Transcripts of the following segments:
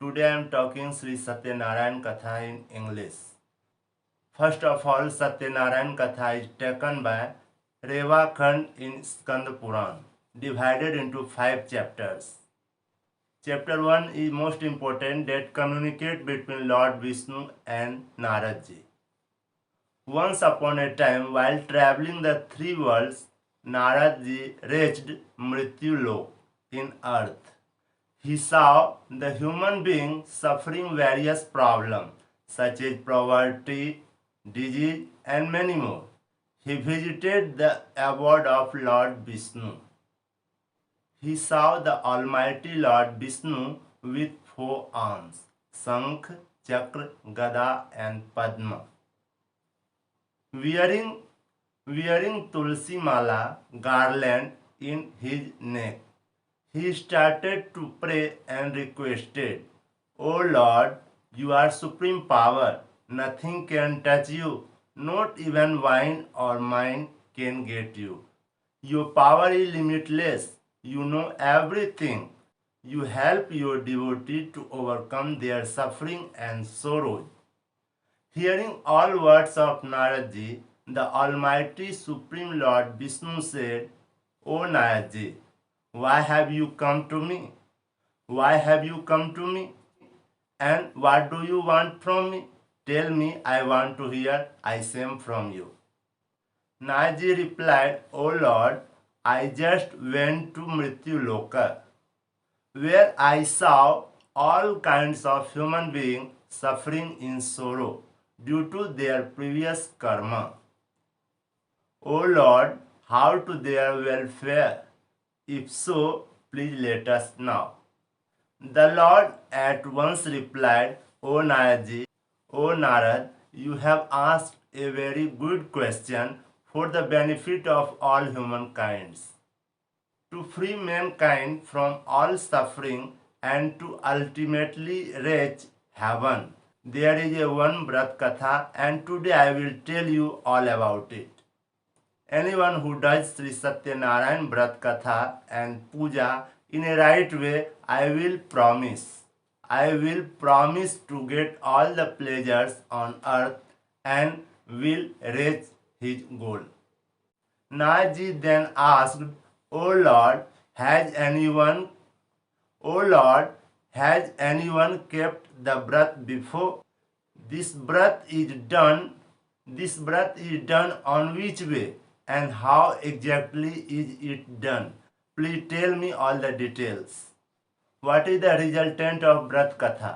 Today I am talking Sri Satyanarayan Katha in English. First of all, Satyanarayan Katha is taken by Reva Khand in Skand Puran, divided into 5 chapters. Chapter 1 is most important, that communicate between Lord Vishnu and Naradji. Once upon a time, while traveling the 3 worlds, Naradji reached Mrityu in earth. He saw the human being suffering various problems such as poverty, disease, and many more. He visited the abode of Lord Vishnu. He saw the Almighty Lord Vishnu with 4 arms: Shankh, Chakra, Gada, and Padma. Wearing Tulsi Mala garland in his neck, he started to pray and requested, "O Lord, you are supreme power. Nothing can touch you. Not even wine or mine can get you. Your power is limitless. You know everything. You help your devotee to overcome their suffering and sorrow." Hearing all words of Naradji, the Almighty Supreme Lord Vishnu said, "O Naradji, why have you come to me? Why have you come to me? And what do you want from me? Tell me, I want to hear I same from you." Naradji replied, "O Lord, I just went to Mrityuloka, where I saw all kinds of human beings suffering in sorrow due to their previous karma. O Lord, how to their welfare? If so, please let us know." The Lord at once replied, "O Naradji, O Narad, you have asked a very good question for the benefit of all humankind. To free mankind from all suffering and to ultimately reach heaven, there is a one Vrat Katha, and today I will tell you all about it. Anyone who does Sri Satyanarayan Vrat Katha and Puja in a right way, I will promise to get all the pleasures on earth and will reach his goal." Naji then asked, "O Lord, has anyone kept the Vrat before? This Vrat is done on which way, and how exactly is it done? Please tell me all the details. What is the resultant of Vrat Katha?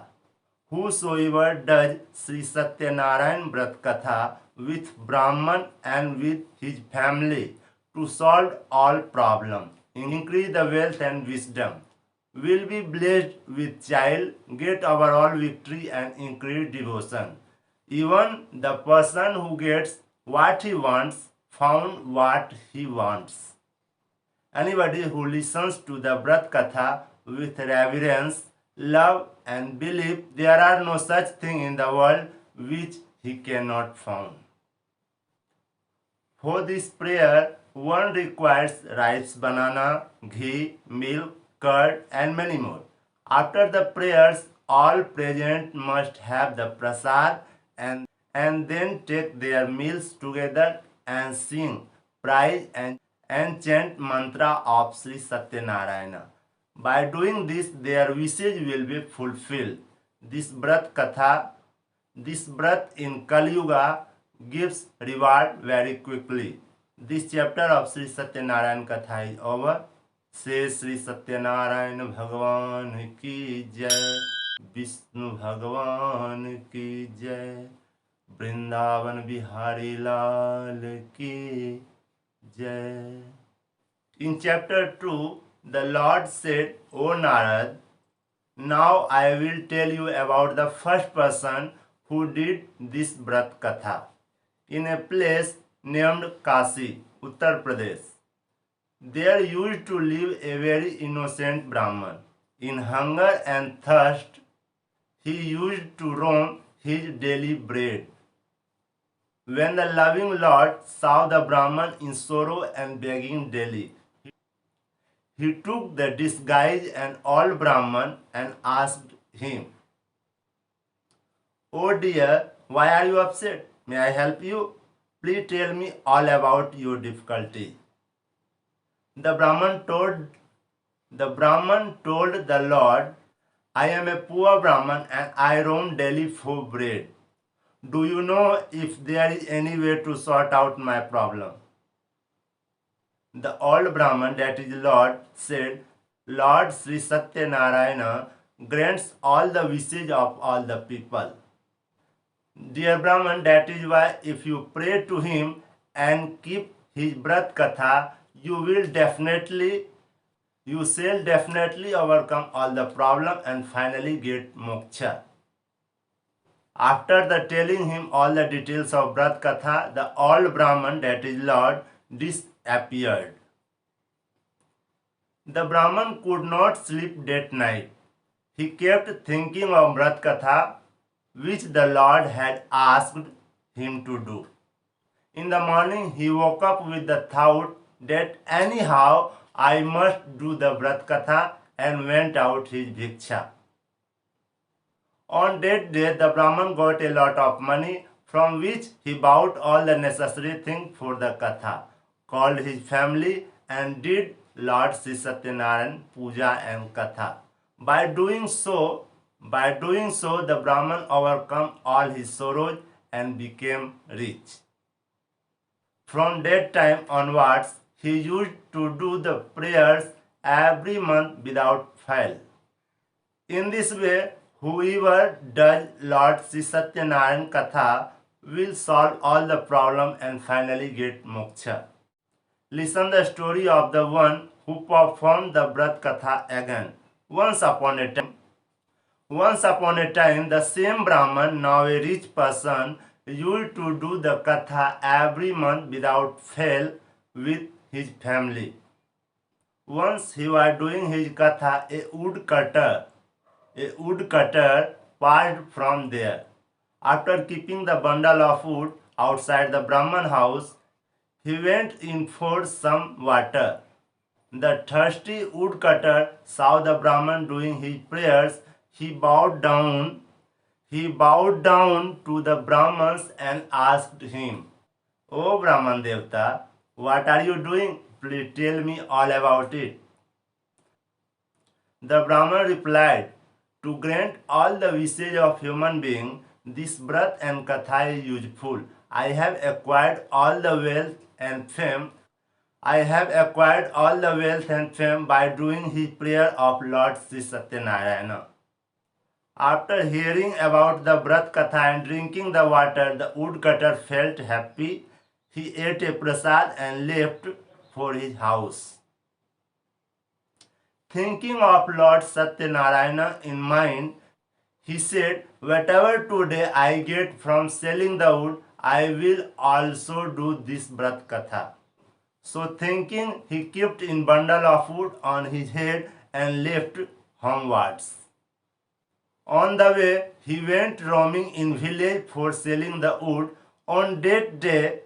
Whosoever does Sri Satyanarayan Vrat Katha with Brahman and with his family to solve all problems, increase the wealth and wisdom, will be blessed with child, get overall victory and increase devotion. Even the person who gets what he wants found what he wants." Anybody who listens to the Vrat Katha with reverence, love and belief, there are no such thing in the world which he cannot find. For this prayer, one requires rice, banana, ghee, milk, curd and many more. After the prayers, all present must have the prasad and then take their meals together and sing, praise and chant mantra of Sri Satyanarayana. By doing this, their wishes will be fulfilled. This Vrat in Kali Yuga gives reward very quickly. This chapter of Sri Satyanarayan Katha is over. Say Sri Satyanarayan Bhagavan ki jai, Vishnu Bhagavan ki jai, Vrindavan Bihari Lal ki jai. In chapter 2, the Lord said, "O Narad, now I will tell you about the first person who did this Vrat Katha in a place named Kashi, Uttar Pradesh. There used to live a very innocent Brahman. In hunger and thirst, he used to roam his daily bread. When the loving Lord saw the Brahman in sorrow and begging daily, he took the disguise and old Brahman and asked him, Oh dear, why are you upset? May I help you? Please tell me all about your difficulty. The Brahman told the Lord, I am a poor Brahman and I roam daily for bread. Do you know if there is any way to sort out my problem? The old Brahman, that is Lord, said, Lord Sri Satyanarayana grants all the wishes of all the people. Dear Brahman, that is why if you pray to him and keep his Brat Katha, you shall definitely overcome all the problem and finally get moksha. After the telling him all the details of Brat Katha, the old Brahman, that is Lord, disappeared. The Brahman could not sleep that night. He kept thinking of Brat Katha, which the Lord had asked him to do. In the morning, he woke up with the thought that anyhow I must do the Brat Katha and went out his bhiksha. On that day, the Brahman got a lot of money from which he bought all the necessary things for the Katha, called his family and did Lord Sri Satyanarayan Puja and Katha. By doing so, the Brahman overcome all his sorrows and became rich. From that time onwards, he used to do the prayers every month without fail. In this way, whoever does Lord Sri Satyanarayan Katha will solve all the problem and finally get moksha. Listen the story of the one who performed the Brat Katha again. Once upon a time, the same Brahman, now a rich person, used to do the Katha every month without fail with his family. Once he was doing his Katha, a woodcutter passed from there. After keeping the bundle of wood outside the Brahman house, he went in for some water. The thirsty woodcutter saw the Brahman doing his prayers. He bowed down to the Brahmans and asked him, O Brahman Devta, what are you doing? Please tell me all about it. The Brahman replied, to grant all the wishes of human being, this Brat and Katha is useful. I have acquired all the wealth and fame by doing his prayer of Lord Sri Satyanarayana. After hearing about the Brat Katha and drinking the water, the woodcutter felt happy. He ate a prasad and left for his house. Thinking of Lord Satyanarayana in mind, he said, whatever today I get from selling the wood, I will also do this Brat Katha. So thinking, he kept a bundle of wood on his head and left homewards. On the way, he went roaming in village for selling the wood. On that day,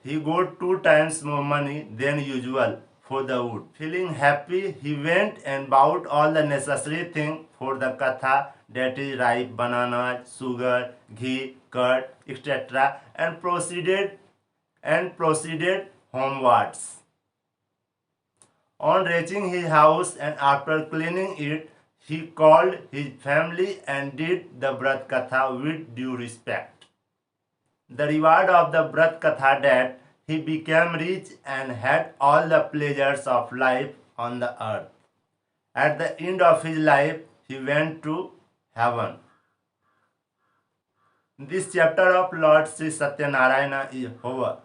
he got 2 times more money than usual for the wood. Feeling happy, he went and bought all the necessary things for the katha, that is ripe bananas, sugar, ghee, curd, etc., and proceeded homewards. On reaching his house and after cleaning it, he called his family and did the Brat Katha with due respect. The reward of the Brat Katha that he became rich and had all the pleasures of life on the earth. At the end of his life, he went to heaven. This chapter of Lord Sri Satyanarayana is over.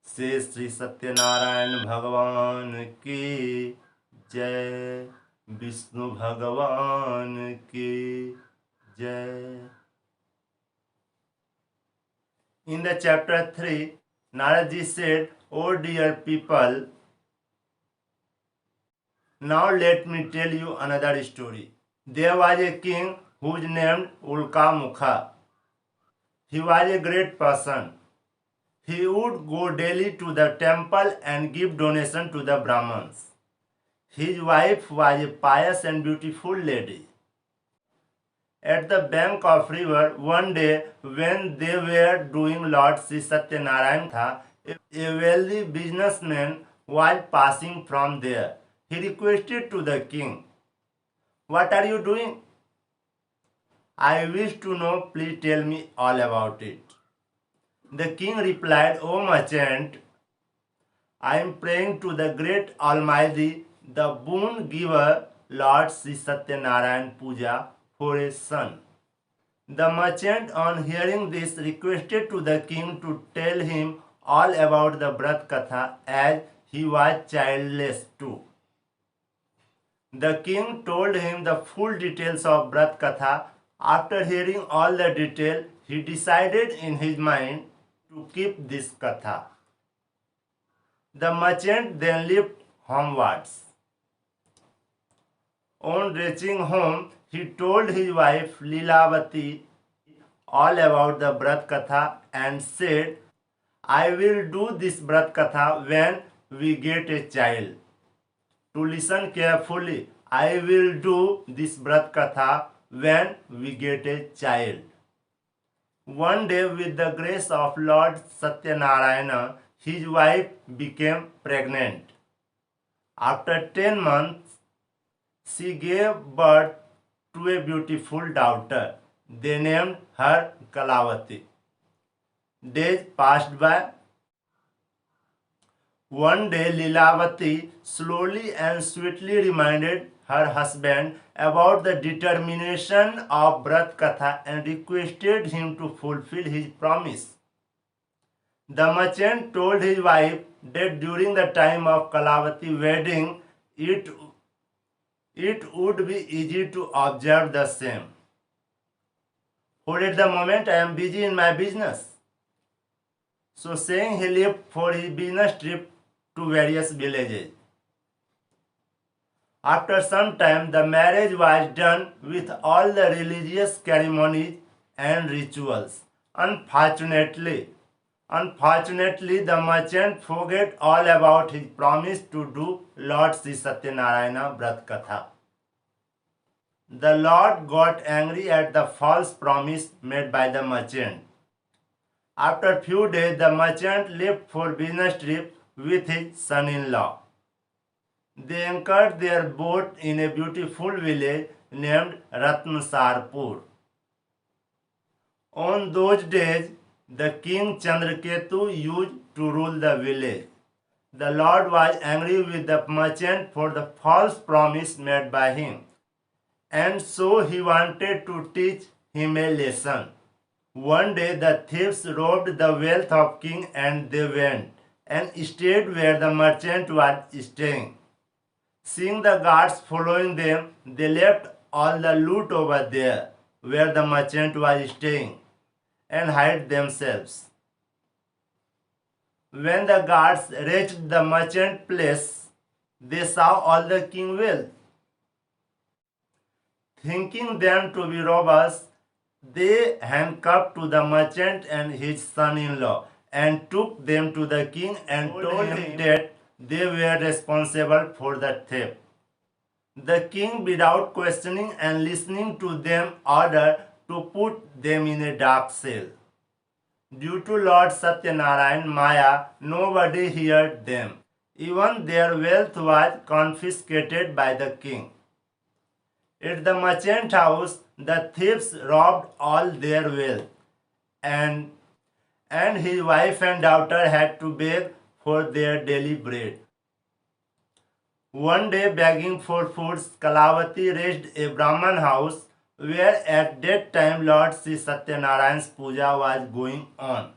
से श्री सत्यनारायण भगवान की जय, विष्णु भगवान की जय. In the chapter 3, Naradji said, O dear people, now let me tell you another story. There was a king who was named Ulka Mukha. He was a great person. He would go daily to the temple and give donation to the Brahmins. His wife was a pious and beautiful lady. At the bank of river, one day when they were doing Lord Sri Satyanarayan Katha, a wealthy businessman was passing from there. He requested to the king, "What are you doing? I wish to know, please tell me all about it." The king replied, "O merchant, I am praying to the great Almighty, the boon giver, Lord Sri Satyanarayan Puja, for a son." The merchant, on hearing this, requested to the king to tell him all about the Brat Katha, as he was childless too. The king told him the full details of Brat Katha. After hearing all the detail, he decided in his mind to keep this Katha. The merchant then left homewards. On reaching home, he told his wife Lilavati all about the Brat Katha and said, "I will do this Brat Katha when we get a child. To listen carefully, I will do this Brat Katha when we get a child." One day, with the grace of Lord Satyanarayana, his wife became pregnant. After 10 months, she gave birth to a beautiful daughter. They named her Kalavati. Days passed by. One day, Lilavati slowly and sweetly reminded her husband about the determination of Brat Katha and requested him to fulfill his promise. The merchant told his wife that during the time of Kalavati wedding, it would be easy to observe the same. For at the moment I am busy in my business. So saying, he left for his business trip to various villages. After some time, the marriage was done with all the religious ceremonies and rituals. Unfortunately, the merchant forgot all about his promise to do Lord Sri Satyanarayana Brat Katha. The Lord got angry at the false promise made by the merchant. After few days, the merchant left for business trip with his son-in-law. They anchored their boat in a beautiful village named Ratnasarpur. On those days, the king Chandraketu used to rule the village. The Lord was angry with the merchant for the false promise made by him, and so he wanted to teach him a lesson. One day the thieves robbed the wealth of king, and they went and stayed where the merchant was staying. Seeing the guards following them, they left all the loot over there where the merchant was staying and hid themselves. When the guards reached the merchant's place, they saw all the king's wealth. Thinking them to be robbers, they handcuffed to the merchant and his son-in-law and took them to the king and told him that they were responsible for the theft. The king, without questioning and listening to them, ordered to put them in a dark cell. Due to Lord Satyanarayan Maya, nobody heard them. Even their wealth was confiscated by the king. At the merchant house, the thieves robbed all their wealth, and his wife and daughter had to beg for their daily bread. One day, begging for food, Kalavati reached a Brahman house where at that time Lord Sri Satyanarayan's puja was going on.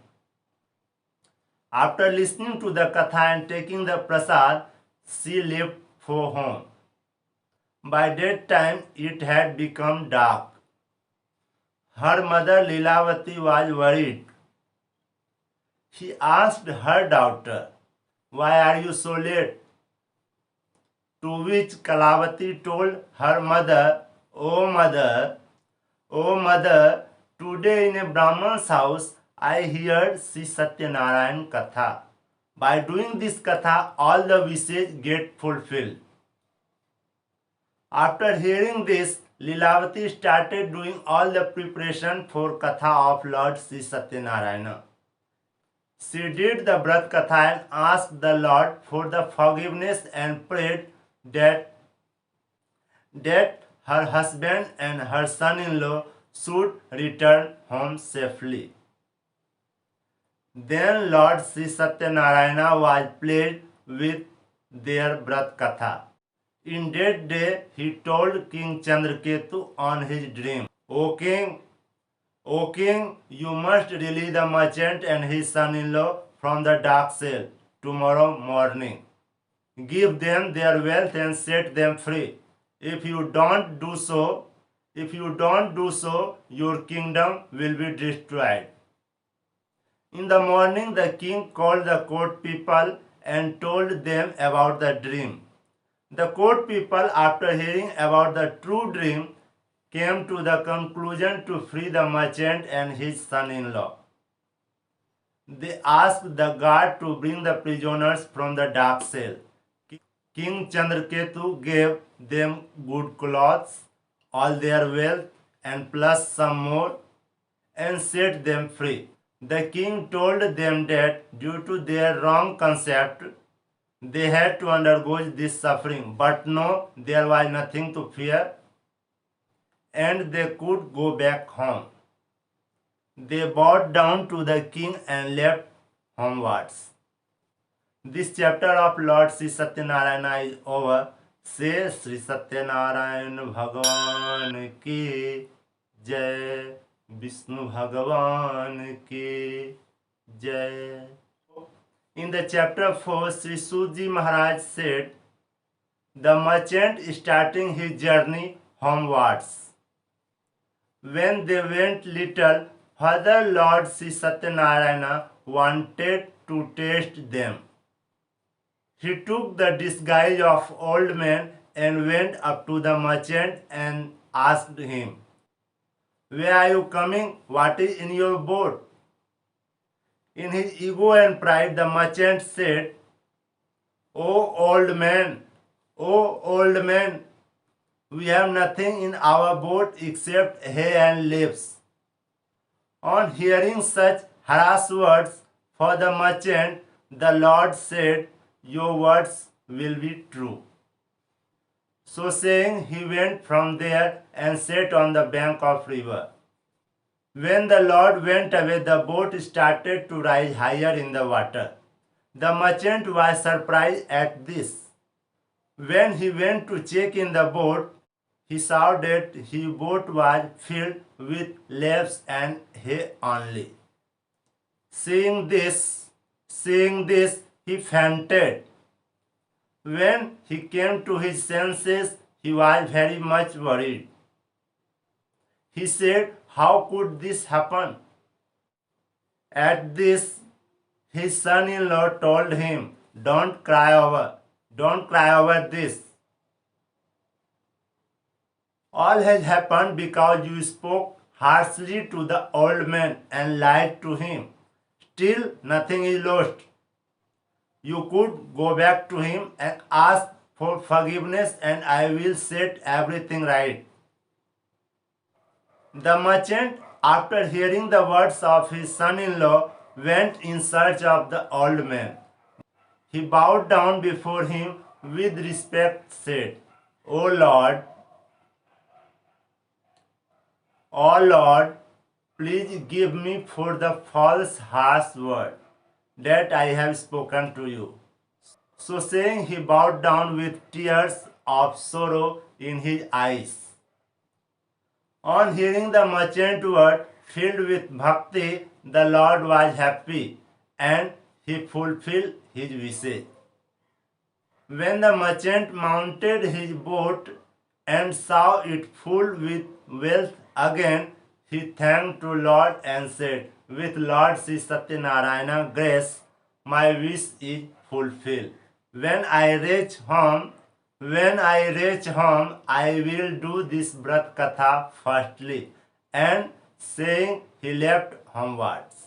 After listening to the katha and taking the prasad, she left for home. By that time, it had become dark. Her mother Lilavati was worried. She asked her daughter, "Why are you so late?" To which Kalavati told her mother, "Oh mother, today in a Brahman's house I heard Sri Satyanarayan Katha. By doing this Katha, all the wishes get fulfilled." After hearing this, Lilavati started doing all the preparation for Katha of Lord Sri Satyanarayana. She did the Vrat Katha and asked the Lord for the forgiveness and prayed that her husband and her son-in-law should return home safely. Then Lord Sri Satyanarayana was pleased with their Vrat Katha. In that day, he told King Chandraketu on his dream, O king, you must release the merchant and his son-in-law from the dark cell tomorrow morning. Give them their wealth and set them free. If you don't do so, your kingdom will be destroyed. In the morning, the king called the court people and told them about the dream. The court people, after hearing about the true dream, came to the conclusion to free the merchant and his son-in-law. They asked the guard to bring the prisoners from the dark cell. King Chandraketu gave them good clothes, all their wealth, and plus some more, and set them free. The king told them that due to their wrong concept, they had to undergo this suffering, but no, there was nothing to fear, and they could go back home. They bowed down to the king and left homewards. This chapter of Lord Sri Satyanarayana is over. Say Sri Satyanarayan Bhagavan ki Jai, Vishnu Bhagavan ki Jai. In the chapter 4, Sri Suji Maharaj said, the merchant starting his journey homewards. When they went little further, Lord Sri Satyanarayana wanted to test them. He took the disguise of old man and went up to the merchant and asked him, where are you coming? What is in your boat? In his ego and pride, the merchant said, O old man, we have nothing in our boat except hay and leaves. On hearing such harsh words for the merchant, the Lord said, your words will be true. So saying, he went from there and sat on the bank of river. When the Lord went away, the boat started to rise higher in the water. The merchant was surprised at this. When he went to check in the boat, he saw that his boat was filled with leaves and hay only. Seeing this, he fainted. When he came to his senses, he was very much worried. He said, how could this happen? At this, his son-in-law told him, don't cry over this. All has happened because you spoke harshly to the old man and lied to him. Still, nothing is lost. You could go back to him and ask for forgiveness, and I will set everything right. The merchant, after hearing the words of his son-in-law, went in search of the old man. He bowed down before him with respect, said, O Lord, please give me for the false harsh word that I have spoken to you. So saying, he bowed down with tears of sorrow in his eyes. On hearing the merchant word filled with bhakti, the Lord was happy and he fulfilled his wishes. When the merchant mounted his boat and saw it full with wealth again, he thanked to Lord and said, with Lord Sri Satyanarayana grace, my wish is fulfilled. When I reach home, I will do this Vrat Katha firstly. And saying, he left homewards.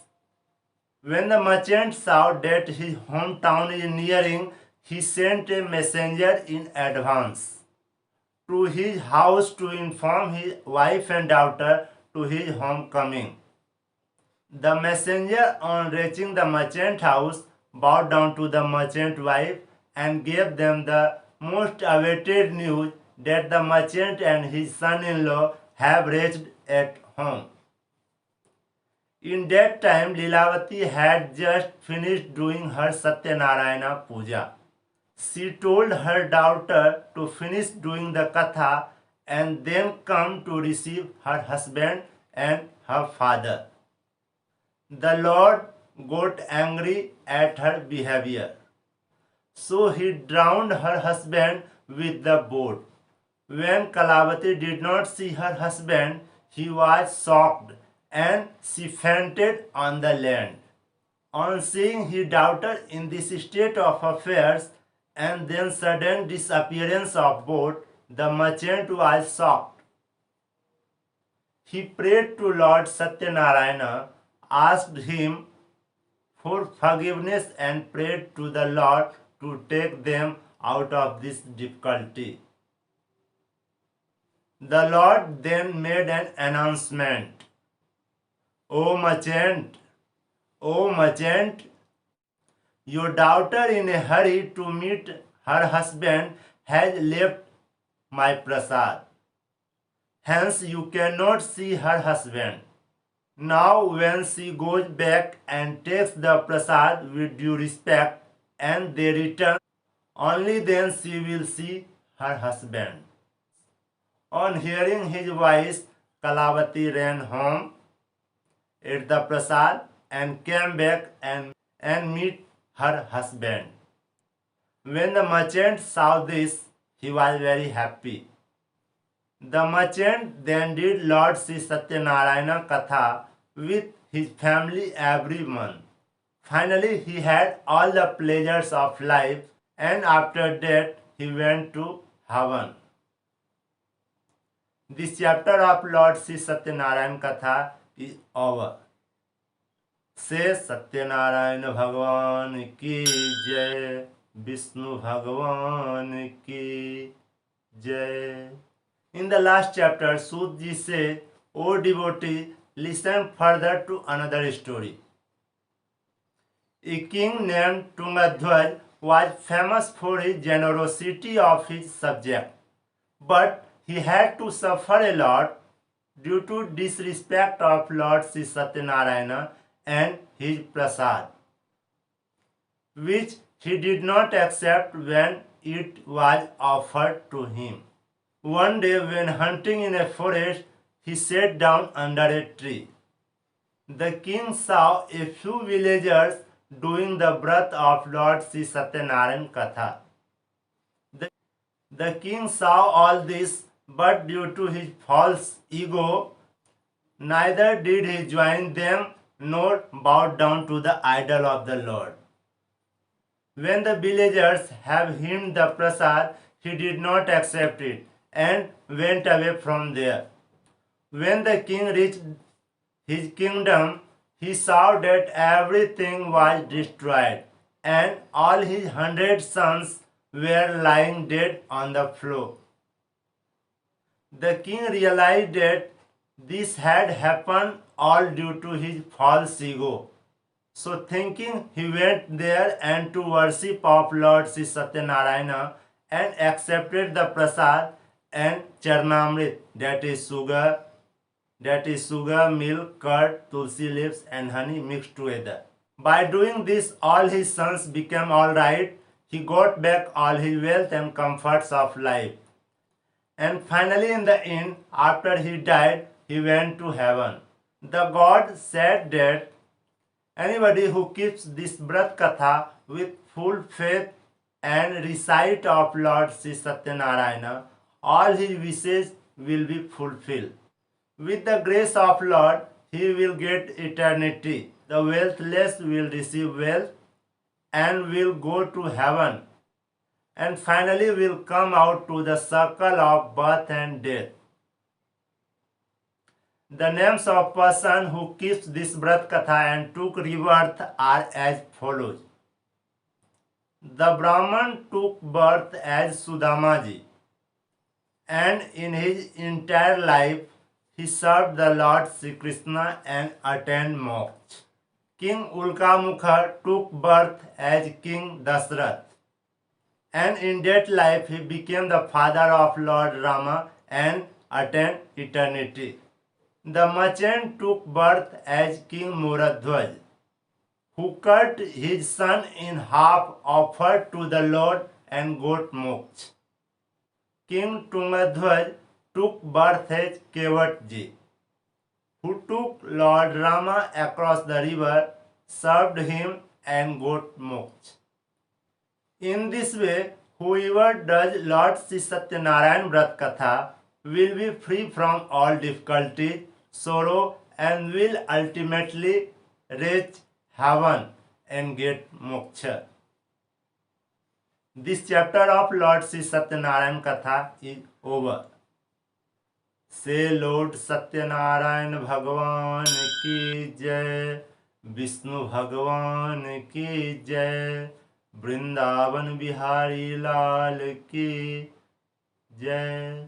When the merchant saw that his hometown is nearing, he sent a messenger in advance to his house to inform his wife and daughter to his homecoming. The messenger, on reaching the merchant house, bowed down to the merchant wife and gave them the most awaited news that the merchant and his son-in-law have reached at home. In that time, Lilavati had just finished doing her Satyanarayana puja. She told her daughter to finish doing the katha and then come to receive her husband and her father. The Lord got angry at her behavior. So he drowned her husband with the boat. When Kalavati did not see her husband, he was shocked and she fainted on the land. On seeing his daughter in this state of affairs and then sudden disappearance of boat, the merchant was shocked. He prayed to Lord Satyanarayana, asked him for forgiveness and prayed to the Lord to take them out of this difficulty. The Lord then made an announcement. O merchant, your daughter in a hurry to meet her husband has left my prasad. Hence you cannot see her husband. Now when she goes back and takes the prasad with due respect and they return, only then she will see her husband. On hearing his voice, Kalavati ran home, ate the prasad and came back and meet her husband. When the merchant saw this, he was very happy. The merchant then did Lord Sri Satyanarayana Katha with his family every month. Finally, he had all the pleasures of life, and after that, he went to heaven. This chapter of Lord Sri Satyanarayan Katha is over. से सत्यनारायण भगवान की जय, विष्णु भगवान की जय. In the last chapter, Sudji says, O devotee, listen further to another story. A king named Tungadhwaj was famous for his generosity of his subject, but he had to suffer a lot due to disrespect of Lord Sri Satyanarayana and his prasad, which he did not accept when it was offered to him. One day when hunting in a forest, he sat down under a tree. The king saw a few villagers doing the Vrat of Lord Sri Satyanarayan Katha. The king saw all this, but due to his false ego, neither did he join them nor bowed down to the idol of the Lord. When the villagers have hymned the prasad, he did not accept it and went away from there. When the king reached his kingdom, he saw that everything was destroyed and all his 100 sons were lying dead on the floor. The king realized that this had happened all due to his false ego. So thinking, he went there and to worship of Lord Sri Satyanarayana and accepted the prasad and charnamrit, that is sugar, milk, curd, tulsi leaves and honey mixed together. By doing this, all his sons became all right. He got back all his wealth and comforts of life. And finally in the end, after he died, he went to heaven. The God said that anybody who keeps this Vrat Katha with full faith and recite of Lord Sri Satyanarayana, all his wishes will be fulfilled. With the grace of Lord, he will get eternity. The wealthless will receive wealth and will go to heaven, and finally will come out to the circle of birth and death. The names of person who keeps this Vrat Katha and took rebirth are as follows. The Brahman took birth as Sudamaji. and in his entire life he served the Lord Sri Krishna and attained moksha. King Ulkamukha took birth as King Dasrath, and in that life he became the father of Lord Rama and attained eternity. The merchant took birth as King Muradhwaj, who cut his son in half, offered to the Lord and got moksha. King Tungadhwaj took birth as Kevatji, who took Lord Rama across the river, served him and got moksha. In this way, whoever does Lord Sri Satyanarayan Katha will be free from all difficulties, sorrow, and will ultimately reach heaven and get moksha. This chapter of Lord Sri Satyanarayan Katha is over. Say Lord Satyanarayan Bhagwan ki jai, Vishnu Bhagwan ki jai, Vrindavan Bihari लाल की जय।